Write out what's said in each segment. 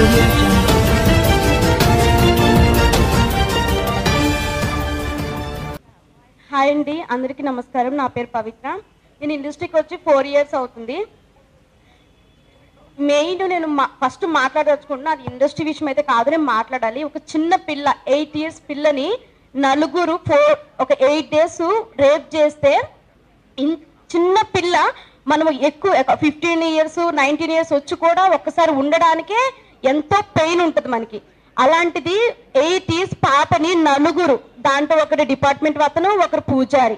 Audio Jungle. Hi అండి, అందరికీ నమస్కారం. నా పేరు పవిత్ర. నేను ఇండస్ట్రీకి వచ్చి 4 years అవుతుంది. మెయిన్ నేను ఫస్ట్ మాట్లాడదలుచుకుంటున్నా, అది ఇండస్ట్రీ విషయం అయితే కాదు, నేను మాట్లాడాలి. ఒక చిన్న పిల్ల 8 years పిల్లని నలుగురు ఒక 8 days రేప్ చేస్తే, చిన్న పిల్ల మనం ఎక్కువ 15 years 19 years వచ్చి కూడా ఒక్కసారి ఉండడానికే ఎంతో పెయిన్ ఉంటుంది మనకి. అలాంటిది 8 years పాపని నలుగురు, దాంట్లో ఒకటి డిపార్ట్మెంట్ అతను, ఒకరు పూజారి.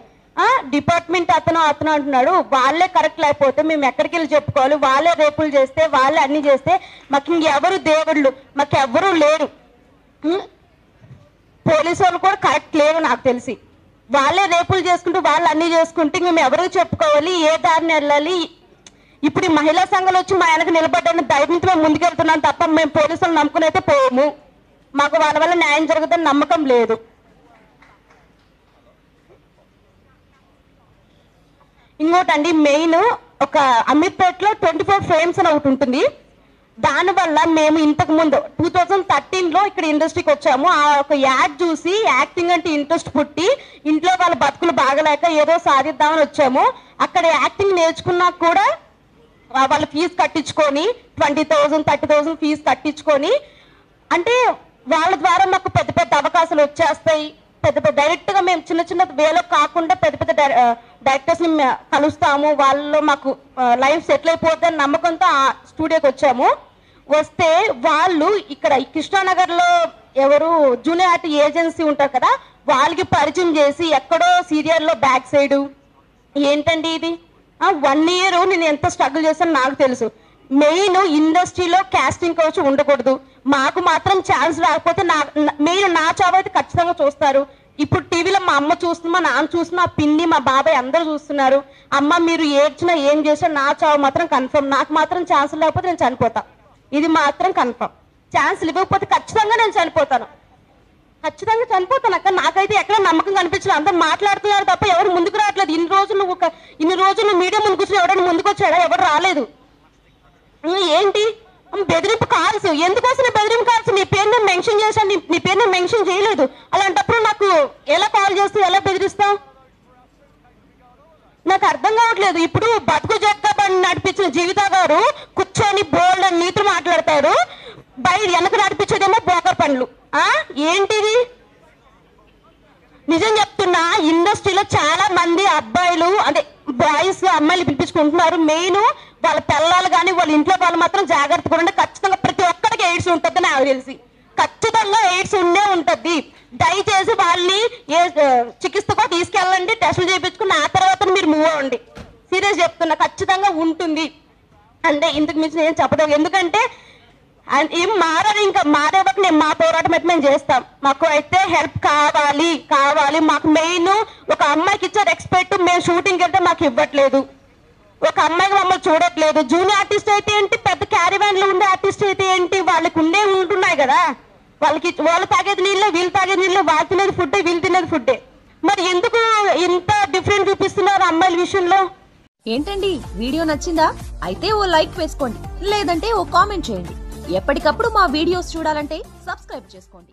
డిపార్ట్మెంట్ అతను అంటున్నాడు వాళ్ళే కరెక్ట్ లేకపోతే మేము ఎక్కడికి వెళ్ళి చెప్పుకోవాలి, వాళ్ళే రేపులు చేస్తే, వాళ్ళే అన్ని చేస్తే మాకు ఇంకెవరు దేవుళ్ళు, మాకు ఎవరు లేరు, పోలీసు వాళ్ళు కూడా కరెక్ట్ లేరు నాకు తెలిసి. వాళ్ళే రేపులు చేసుకుంటూ వాళ్ళు అన్ని చేసుకుంటే మేము ఎవరికి చెప్పుకోవాలి, ఏ దారిని వెళ్ళాలి. ఇప్పుడు ఈ మహిళా సంఘాలు వచ్చి మా ఆయనకు నిలబడ్డాన్ని ధైర్యంతో మేము ముందుకెళ్తున్నాం తప్ప మేము పోలీసులు నమ్ముకుని అయితే పోము. మాకు వాళ్ళ వల్ల న్యాయం జరుగుతుందని నమ్మకం లేదు. ఇంకోటండి, మెయిన్ ఒక అమీర్పేటలో 24 frames అని ఒకటి ఉంటుంది. దానివల్ల మేము ఇంతకు ముందు 2013లో ఇక్కడ ఇండస్ట్రీకి వచ్చాము. ఆ ఒక యాడ్ చూసి యాక్టింగ్ అంటే ఇంట్రెస్ట్ పుట్టి ఇంట్లో వాళ్ళ బతుకులు బాగలేక ఏదో సాధిద్దామని వచ్చాము. అక్కడ యాక్టింగ్ నేర్చుకున్నా కూడా వాళ్ళు ఫీజు కట్టించుకొని 20,000 30,000 ఫీజు కట్టించుకొని, అంటే వాళ్ళ ద్వారా మాకు పెద్ద పెద్ద అవకాశాలు వచ్చేస్తాయి. పెద్ద డైరెక్ట్గా మేము చిన్న చిన్న వేలో కాకుండా పెద్ద డైరెక్టర్స్ని కలుస్తాము, వాళ్ళు మాకు లైఫ్ సెటిల్ అయిపోతుందని నమ్మకంతో ఆ స్టూడియోకి వచ్చాము. వస్తే వాళ్ళు ఇక్కడ కృష్ణానగర్లో ఎవరు జూనియర్ ఆర్ట్ ఏజెన్సీ ఉంటారు కదా, వాళ్ళకి పరిచయం చేసి ఎక్కడో సీరియల్లో బ్యాక్ సైడ్ ఏంటండి ఇది 1 year నేను ఎంత స్ట్రగుల్ చేశాను నాకు తెలుసు. మెయిన్ ఇండస్ట్రీలో కాస్టింగ్ కోచ్ ఉండకూడదు, మాకు మాత్రం ఛాన్స్ రాకపోతే మెయిన్ నా చావు అయితే ఖచ్చితంగా చూస్తారు. ఇప్పుడు టీవీలో మా అమ్మ చూస్తున్నా, మా నాన్న చూస్తున్నా, మా పిన్ని మా బాబాయ్ అందరూ చూస్తున్నారు. అమ్మ మీరు ఏడ్చినా ఏం చేసినా నా చావు మాత్రం కన్ఫర్మ్. నాకు మాత్రం ఛాన్స్ లేకపోతే నేను చనిపోతా, ఇది మాత్రం కన్ఫర్మ్. ఛాన్స్ ఇవ్వకపోతే ఖచ్చితంగా నేను చనిపోతాను, ఖచ్చితంగా చనిపోతాను అక్క. నాకైతే ఎక్కడ నమ్మకం కనిపించలేదు, అందరూ మాట్లాడుతున్నారు తప్ప ఎవరు ముందుకు రావట్లేదు. ఇన్ని రోజులు మీడియా ముందుకు వచ్చిన ఎవరైనా ముందుకు వచ్చాడా? ఎవరు రాలేదు. ఏంటి బెదిరింపు కాల్స్, ఎందుకోసం బెదిరింపు కాల్స్? నీ పేరు మెన్షన్ చేశాను, నీ పేరు మెన్షన్ చేయలేదు. అలాంటప్పుడు నాకు ఎలా కాల్ చేస్తావు, ఎలా బెదిరిస్తావు? నాకు అర్థం కావట్లేదు. ఇప్పుడు బతుకు జగ్గ బండి నడిపించిన జీవిత గారు కూర్చొని బోల్డ్ అని నీతులు మాట్లాడతారు, బయట వెనక నడిపించేదేమో బోకర్ పనులు. ఏంటిది? నిజం చెప్తున్నా, ఇండస్ట్రీలో చాలా మంది అబ్బాయిలు అంటే బాయ్స్ అమ్మాయిలు పిలిపించుకుంటున్నారు. మెయిన్ వాళ్ళ పిల్లలు కానీ వాళ్ళ ఇంట్లో వాళ్ళు మాత్రం జాగ్రత్తగా ఉంటే ఖచ్చితంగా ప్రతి ఒక్కరికి ఎయిడ్స్ ఉంటుంది నాకు తెలిసి. ఖచ్చితంగా ఎయిడ్స్ ఉండే ఉంటుంది. దయచేసి వాళ్ళని చికిత్సకు తీసుకెళ్ళండి, టెస్టులు చేయించుకుని ఆ తర్వాత మీరు మూవ్ అవ్వండి. సీరియస్ చెప్తున్నా, ఖచ్చితంగా ఉంటుంది. అంటే ఇంతకు మించి నేను చెప్పడం, ఎందుకంటే ఏం మారని, ఇంకా మారేవాక నేను మా పోరాటం అయితే మేము చేస్తాం. మాకు అయితే హెల్ప్ కావాలి. మాకు మెయిన్ ఒక అమ్మాయికి ఇచ్చే రెస్పెక్ట్ మేము షూటింగ్కి వెళ్తే మాకు ఇవ్వట్లేదు. ఒక అమ్మాయికి మమ్మల్ని చూడట్లేదు. జూనియర్ ఆర్టిస్ట్ అయితే ఏంటి, పెద్ద క్యారీవ్యాన్లో ఉండే ఆర్టిస్ట్ అయితే ఏంటి, వాళ్ళకి ఉంటున్నాయి కదా, వాళ్ళు తాగేది నీళ్ళు, వీళ్ళు తాగేది నీళ్ళు, వాళ్ళు తినేది ఫుడ్డే, వీళ్ళు తినేది ఫుడ్డే. మరి ఎందుకు ఇంత డిఫరెంట్ చూపిస్తున్నారు అమ్మాయిల విషయంలో? ఏంటండి, వీడియో నచ్చిందా? అయితే ఓ లైక్ వేసుకోండి, లేదంటే ఓ కామెంట్ చేయండి. ఎప్పటికప్పుడు మా వీడియోస్ చూడాలంటే సబ్స్క్రైబ్ చేసుకోండి.